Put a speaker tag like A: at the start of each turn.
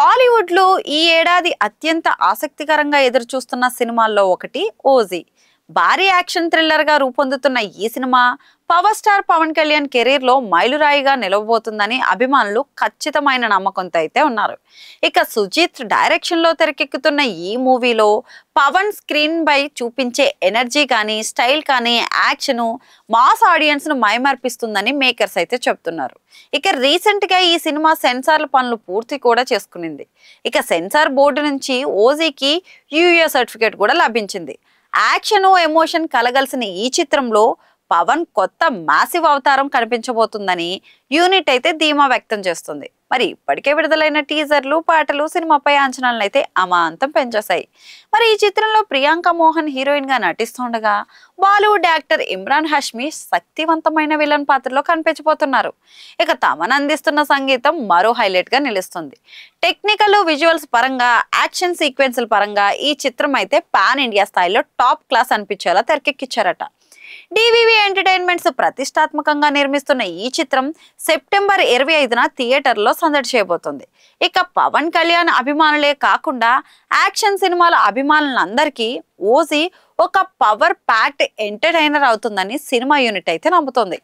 A: టాలీవుడ్‌లో ఈ ఏడాది అత్యంత ఆసక్తికరంగా ఎదురుచూస్తున్న సినిమాల్లో ఒకటి 'ఓజీ'. భారీ యాక్షన్ థ్రిల్లర్‌గా రూపొందుతున్న ఈ cinema power star Pawan Kalyan కెరీర్‌లో మైలురాయిగా నిలవబోతుందని అభిమానులు ఖచ్చితమైన నమ్మకంతో అయితే ఉన్నారు. ఇక సుజీత్ డైరెక్షన్‌లో తెరకెక్కుతున్న ఈ మూవీలో పవన్ స్క్రీన్ పై చూపించే ఎనర్జీ కానీ, స్టైల్ కానీ, యాక్షను మాస్ ఆడియన్స్‌ను మైమర్పిస్తుందని మేకర్స్ అయితే చెప్తున్నారు. ఇక రీసెంట్ గా ఈ సినిమా సెన్సార్ల పనులు పూర్తి కూడా చేసుకునింది. ఇక సెన్సార్ బోర్డు నుంచి ఓజీకి యూఏ సర్టిఫికేట్ కూడా లభించింది. యాక్షన్ ఎమోషన్ కలగలిసిన ఈ చిత్రంలో పవన్ కొత్త మాసివ్ అవతారం కనిపించబోతుందని యూనిట్ అయితే ధీమా వ్యక్తం చేస్తుంది. మరి ఇప్పటికే విడుదలైన టీజర్లు, పాటలు సినిమాపై అంచనాలను అయితే అమాంతం పెంచేశాయి. మరి ఈ చిత్రంలో ప్రియాంక మోహన్ హీరోయిన్ గా నటిస్తుండగా బాలీవుడ్ యాక్టర్ ఇమ్రాన్ హష్మీ శక్తివంతమైన విలన్ పాత్రలో కనిపించబోతున్నారు. ఇక తమను అందిస్తున్న సంగీతం మరో హైలైట్ గా నిలుస్తుంది. టెక్నికల్ విజువల్స్ పరంగా, యాక్షన్ సీక్వెన్స్ల పరంగా ఈ చిత్రం అయితే పాన్ ఇండియా స్థాయిలో టాప్ క్లాస్ అనిపించేలా తెరకెక్కించారట. డివివి ఎంటర్టైన్మెంట్స్ ప్రతిష్టాత్మకంగా నిర్మిస్తున్న ఈ చిత్రం సెప్టెంబర్ 25న థియేటర్లో సందడి చేయబోతుంది. ఇక పవన్ కళ్యాణ్ అభిమానులే కాకుండా యాక్షన్ సినిమాల అభిమానులందరికీ ఓజీ ఒక పవర్ ప్యాక్డ్ ఎంటర్టైనర్ అవుతుందని సినిమా యూనిట్ అయితే నమ్ముతోంది.